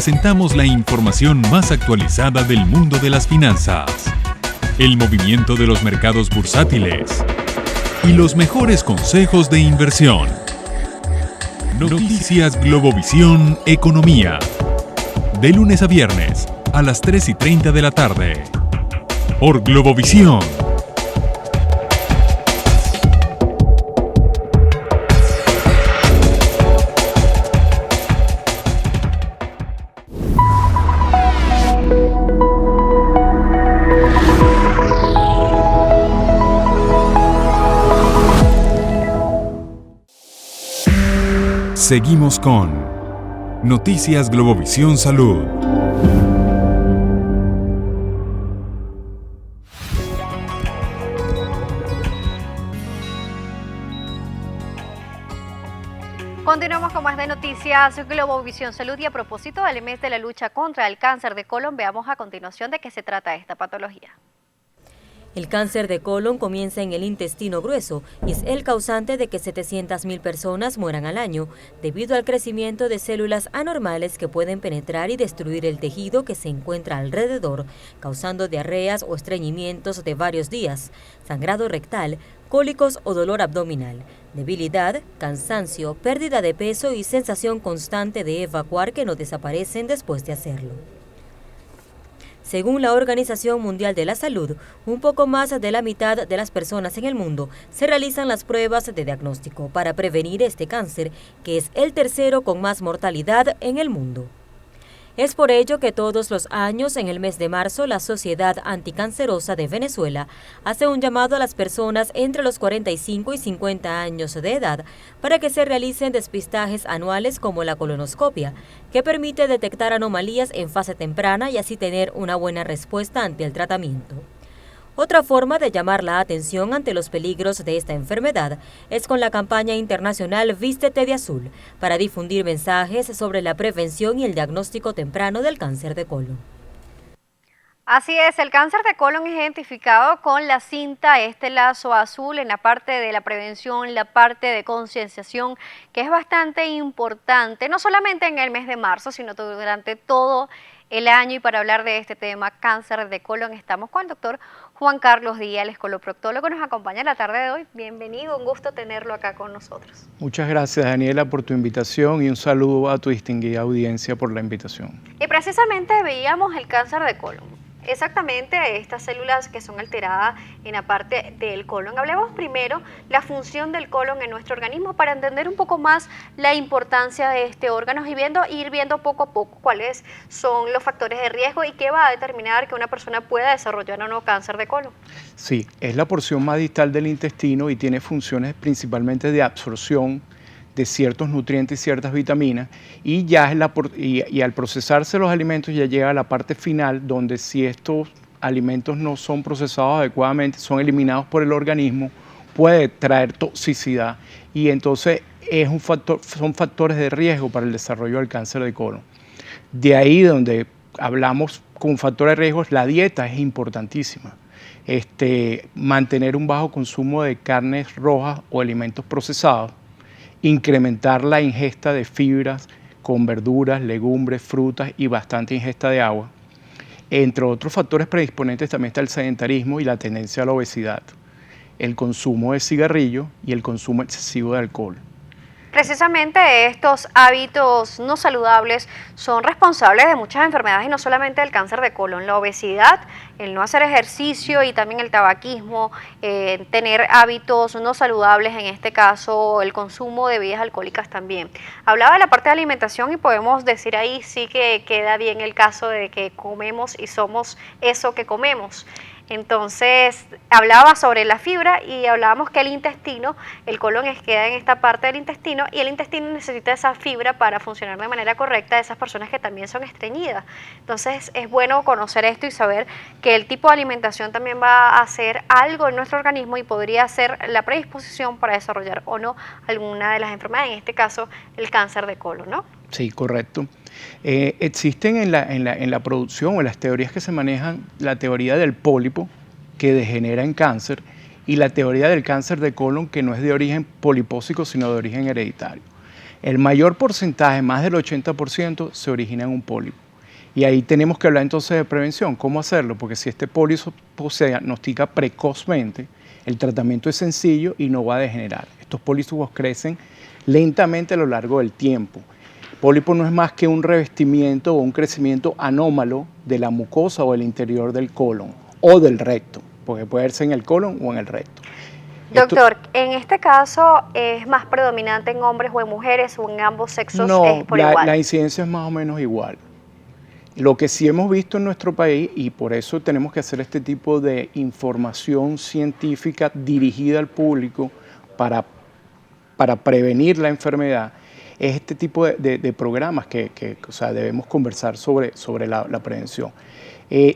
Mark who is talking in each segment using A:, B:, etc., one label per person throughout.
A: presentamos la información más actualizada del mundo de las finanzas, el movimiento de los mercados bursátiles y los mejores consejos de inversión. Noticias Globovisión Economía. De lunes a viernes a las 3:30 de la tarde. Por Globovisión. Seguimos con Noticias Globovisión Salud.
B: Continuamos con más de Noticias Globovisión Salud y a propósito del mes de la lucha contra el cáncer de colon, veamos a continuación de qué se trata esta patología.
C: El cáncer de colon comienza en el intestino grueso y es el causante de que 700.000 personas mueran al año debido al crecimiento de células anormales que pueden penetrar y destruir el tejido que se encuentra alrededor, causando diarreas o estreñimientos de varios días, sangrado rectal, cólicos o dolor abdominal, debilidad, cansancio, pérdida de peso y sensación constante de evacuar que no desaparecen después de hacerlo. Según la Organización Mundial de la Salud, un poco más de la mitad de las personas en el mundo se realizan las pruebas de diagnóstico para prevenir este cáncer, que es el tercero con más mortalidad en el mundo. Es por ello que todos los años, en el mes de marzo, la Sociedad Anticancerosa de Venezuela hace un llamado a las personas entre los 45 y 50 años de edad para que se realicen despistajes anuales como la colonoscopia, que permite detectar anomalías en fase temprana y así tener una buena respuesta ante el tratamiento. Otra forma de llamar la atención ante los peligros de esta enfermedad es con la campaña internacional Vístete de Azul, para difundir mensajes sobre la prevención y el diagnóstico temprano del cáncer de colon.
B: Así es, el cáncer de colon es identificado con la cinta, este lazo azul en la parte de la prevención, la parte de concienciación, que es bastante importante, no solamente en el mes de marzo, sino durante todo el año. Y para hablar de este tema, cáncer de colon, estamos con el doctor Juan Carlos Díaz, el coloproctólogo, nos acompaña la tarde de hoy. Bienvenido, un gusto tenerlo acá con nosotros.
D: Muchas gracias, Daniela, por tu invitación y un saludo a tu distinguida audiencia por la invitación.
B: Y precisamente veíamos el cáncer de colon. Exactamente, estas células que son alteradas en la parte del colon. Hablemos primero la función del colon en nuestro organismo para entender un poco más la importancia de este órgano y ir viendo poco a poco cuáles son los factores de riesgo y qué va a determinar que una persona pueda desarrollar o no cáncer de colon.
D: Sí, es la porción más distal del intestino y tiene funciones principalmente de absorción de ciertos nutrientes y ciertas vitaminas, y ya y al procesarse los alimentos ya llega a la parte final donde, si estos alimentos no son procesados adecuadamente, son eliminados por el organismo, puede traer toxicidad y entonces son factores de riesgo para el desarrollo del cáncer de colon. De ahí donde hablamos con factores de riesgo, la dieta es importantísima. Mantener un bajo consumo de carnes rojas o alimentos procesados, incrementar la ingesta de fibras con verduras, legumbres, frutas y bastante ingesta de agua. Entre otros factores predisponentes también está el sedentarismo y la tendencia a la obesidad, el consumo de cigarrillo y el consumo excesivo de alcohol.
B: Precisamente estos hábitos no saludables son responsables de muchas enfermedades y no solamente del cáncer de colon, la obesidad, el no hacer ejercicio y también el tabaquismo, tener hábitos no saludables, en este caso el consumo de bebidas alcohólicas también. Hablaba de la parte de alimentación y podemos decir ahí sí que queda bien el caso de que comemos y somos eso que comemos. Entonces, hablaba sobre la fibra y hablábamos que el intestino, el colon queda en esta parte del intestino y el intestino necesita esa fibra para funcionar de manera correcta de esas personas que también son estreñidas. Entonces, es bueno conocer esto y saber que el tipo de alimentación también va a hacer algo en nuestro organismo y podría ser la predisposición para desarrollar o no alguna de las enfermedades, en este caso el cáncer de colon, ¿no?
D: Sí, correcto. Existen en la producción o en las teorías que se manejan la teoría del pólipo que degenera en cáncer y la teoría del cáncer de colon que no es de origen polipósico sino de origen hereditario. El mayor porcentaje, más del 80%, se origina en un pólipo. Y ahí tenemos que hablar entonces de prevención. ¿Cómo hacerlo? Porque si este pólipo se diagnostica precozmente, el tratamiento es sencillo y no va a degenerar. Estos pólipos crecen lentamente a lo largo del tiempo. El pólipo no es más que un revestimiento o un crecimiento anómalo de la mucosa o el interior del colon o del recto, porque puede verse en el colon o en el recto.
B: Doctor, ¿en este caso es más predominante en hombres o en mujeres o en ambos sexos es por igual?
D: La incidencia es más o menos igual. Lo que sí hemos visto en nuestro país, y por eso tenemos que hacer este tipo de información científica dirigida al público para prevenir la enfermedad, es este tipo de programas que o sea, debemos conversar sobre la prevención.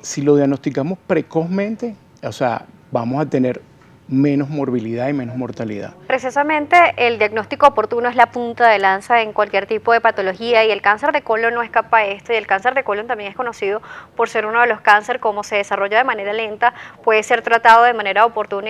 D: Si lo diagnosticamos precozmente, o sea, vamos a tener menos morbilidad y menos mortalidad.
B: Precisamente el diagnóstico oportuno es la punta de lanza en cualquier tipo de patología y el cáncer de colon no escapa a esto, y el cáncer de colon también es conocido por ser uno de los cánceres, como se desarrolla de manera lenta, puede ser tratado de manera oportuna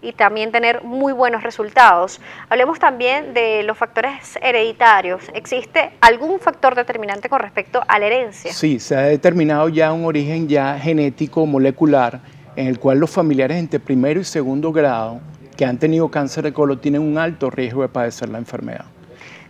B: y también tener muy buenos resultados. Hablemos también de los factores hereditarios. ¿Existe algún factor determinante con respecto a la herencia?
D: Sí, se ha determinado ya un origen ya genético, molecular, en el cual los familiares entre primero y segundo grado que han tenido cáncer de colon tienen un alto riesgo de padecer la enfermedad.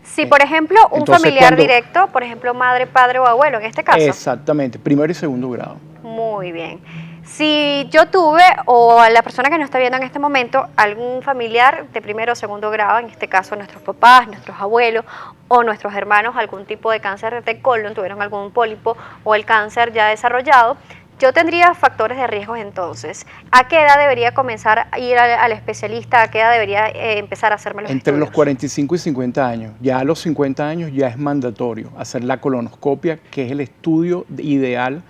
B: Si, por ejemplo, un
D: Entonces,
B: familiar directo, por ejemplo, madre, padre o abuelo, en este caso.
D: Exactamente, primero y segundo grado.
B: Muy bien. Si yo tuve, o a la persona que nos está viendo en este momento, algún familiar de primero o segundo grado, en este caso nuestros papás, nuestros abuelos o nuestros hermanos, algún tipo de cáncer de colon, tuvieron algún pólipo o el cáncer ya desarrollado, yo tendría factores de riesgo entonces. ¿A qué edad debería comenzar a ir al especialista? ¿A qué edad debería empezar a hacerme los
D: Entre
B: estudios?
D: los 45 y 50 años. Ya a los 50 años ya es mandatorio hacer la colonoscopia, que es el estudio ideal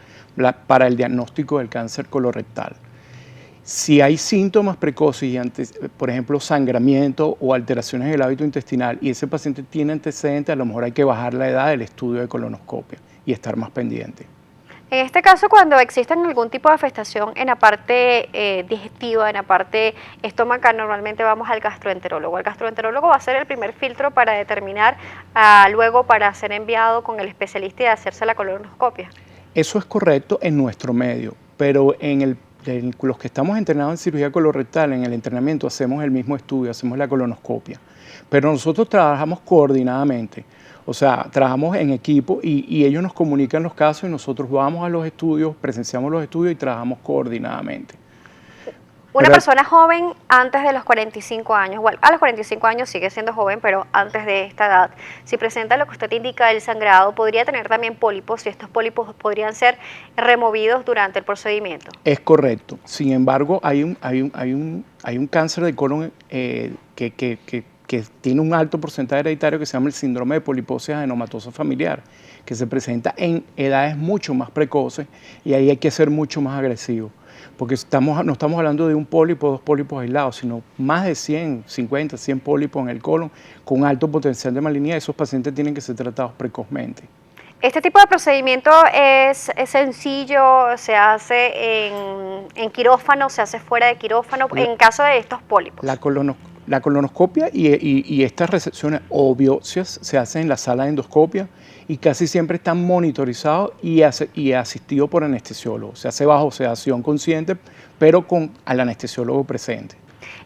D: para el diagnóstico del cáncer colorectal. Si hay síntomas precoces, y por ejemplo sangramiento o alteraciones en el hábito intestinal, y ese paciente tiene antecedentes, a lo mejor hay que bajar la edad del estudio de colonoscopia y estar más pendiente.
B: En este caso, cuando existen algún tipo de afectación en la parte digestiva, en la parte estomacal, normalmente vamos al gastroenterólogo. El gastroenterólogo va a ser el primer filtro para determinar, luego para ser enviado con el especialista y hacerse la colonoscopia.
D: Eso es correcto en nuestro medio, pero en los que estamos entrenados en cirugía colorectal, en el entrenamiento hacemos el mismo estudio, hacemos la colonoscopia, pero nosotros trabajamos coordinadamente. O sea, trabajamos en equipo y ellos nos comunican los casos y nosotros vamos a los estudios, presenciamos los estudios y trabajamos coordinadamente.
B: Una persona joven antes de los 45 años, igual a los 45 años sigue siendo joven, pero antes de esta edad, si presenta lo que usted indica del sangrado, podría tener también pólipos y estos pólipos podrían ser removidos durante el procedimiento.
D: Es correcto. Sin embargo, hay un cáncer de colon que tiene un alto porcentaje hereditario que se llama el síndrome de poliposis adenomatosa familiar, que se presenta en edades mucho más precoces y ahí hay que ser mucho más agresivo, porque no estamos hablando de un pólipo, dos pólipos aislados, sino más de 100, 50, 100 pólipos en el colon con alto potencial de malignidad. Esos pacientes tienen que ser tratados precozmente.
B: Este tipo de procedimiento es sencillo, se hace en quirófano, se hace fuera de quirófano, en caso de estos pólipos.
D: La colonoscopia y estas resecciones o biopsias se hacen en la sala de endoscopia y casi siempre están monitorizados y asistidos por anestesiólogos. Se hace bajo sedación consciente, pero con al anestesiólogo presente.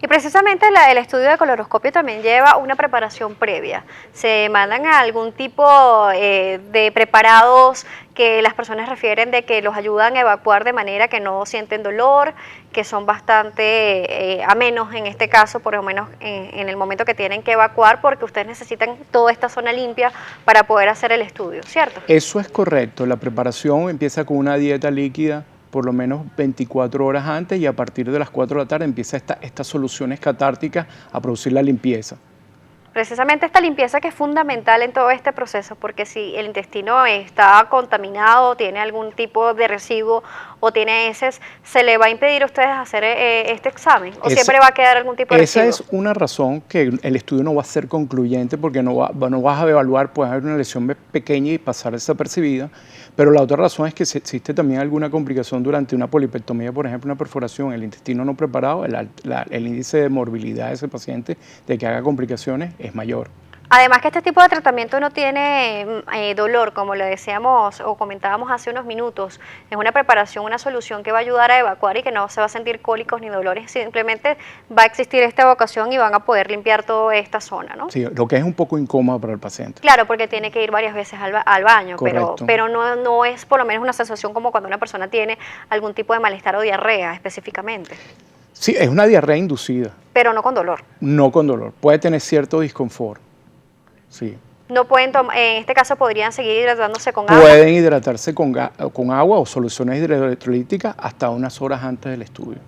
B: Y precisamente el estudio de colonoscopio también lleva una preparación previa. Se mandan a algún tipo de preparados que las personas refieren de que los ayudan a evacuar de manera que no sienten dolor, que son bastante amenos en este caso, por lo menos en el momento que tienen que evacuar, porque ustedes necesitan toda esta zona limpia para poder hacer el estudio, ¿cierto?
D: Eso es correcto. La preparación empieza con una dieta líquida por lo menos 24 horas antes y a partir de las 4 de la tarde empieza estas soluciones catárticas a producir la limpieza.
B: Precisamente esta limpieza que es fundamental en todo este proceso, porque si el intestino está contaminado, tiene algún tipo de residuo o tiene heces, ¿se le va a impedir a ustedes hacer este examen? ¿O siempre va a quedar algún tipo de residuo?
D: Esa es una razón que el estudio no va a ser concluyente porque no vas a evaluar, puede haber una lesión pequeña y pasar desapercibida, pero la otra razón es que si existe también alguna complicación durante una polipectomía, por ejemplo, una perforación, el intestino no preparado, el índice de morbilidad de ese paciente de que haga complicaciones es mayor.
B: Además que este tipo de tratamiento no tiene dolor, como le decíamos o comentábamos hace unos minutos. Es una preparación, una solución que va a ayudar a evacuar y que no se va a sentir cólicos ni dolores. Simplemente va a existir esta evacuación y van a poder limpiar toda esta zona, ¿no?
D: Sí, lo que es un poco incómodo para el paciente.
B: Claro, porque tiene que ir varias veces al baño,
D: Correcto.
B: pero no es por lo menos una sensación como cuando una persona tiene algún tipo de malestar o diarrea específicamente,
D: Sí, es una diarrea inducida,
B: pero no con dolor.
D: no con dolor. Puede tener cierto disconfort. Sí.
B: No pueden en este caso podrían seguir hidratándose con agua.
D: Pueden hidratarse con agua o soluciones hidroelectrolíticas hasta unas horas antes del estudio.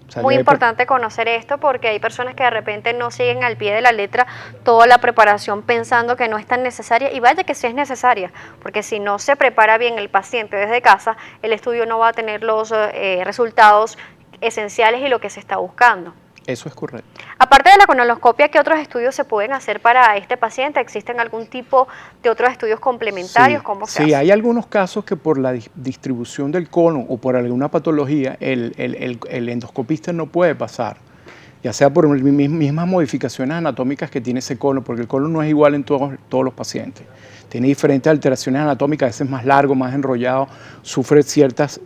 D: O sea,
B: Muy
D: ya hay
B: importante conocer esto porque hay personas que de repente no siguen al pie de la letra toda la preparación pensando que no es tan necesaria y vaya que sí es necesaria, porque si no se prepara bien el paciente desde casa, el estudio no va a tener los resultados esenciales y lo que se está buscando.
D: Eso es correcto.
B: Aparte de la colonoscopia, ¿qué otros estudios se pueden hacer para este paciente? ¿Existen algún tipo de otros estudios complementarios?
D: Sí,
B: ¿Cómo se
D: sí,
B: hace?
D: hay algunos casos que por la distribución del colon o por alguna patología el endoscopista no puede pasar, ya sea por mismas modificaciones anatómicas que tiene ese colon, porque el colon no es igual en todos los pacientes. Tiene diferentes alteraciones anatómicas, a veces más largo, más enrollado, sufre ciertas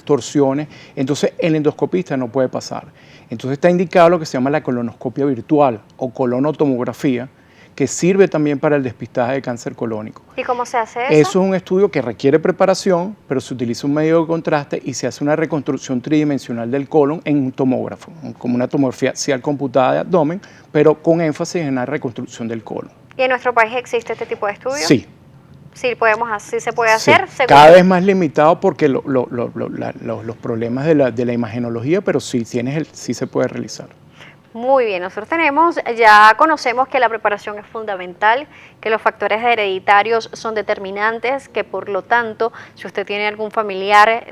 D: torsiones, entonces el endoscopista no puede pasar. Entonces está indicado lo que se llama la colonoscopia virtual o colonotomografía, que sirve también para el despistaje de cáncer colónico.
B: ¿Y cómo se hace eso?
D: Eso es un estudio que requiere preparación, pero se utiliza un medio de contraste y se hace una reconstrucción tridimensional del colon en un tomógrafo, como una tomografía axial computada de abdomen, pero con énfasis en la reconstrucción del colon.
B: ¿Y en nuestro país existe este tipo de estudios?
D: Sí.
B: Sí, sí se puede
D: Sí,
B: hacer. según-
D: cada vez más limitado porque los problemas de la imagenología, pero sí, sí se puede realizar.
B: Muy bien, nosotros ya conocemos que la preparación es fundamental, que los factores hereditarios son determinantes, que por lo tanto, si usted tiene algún familiar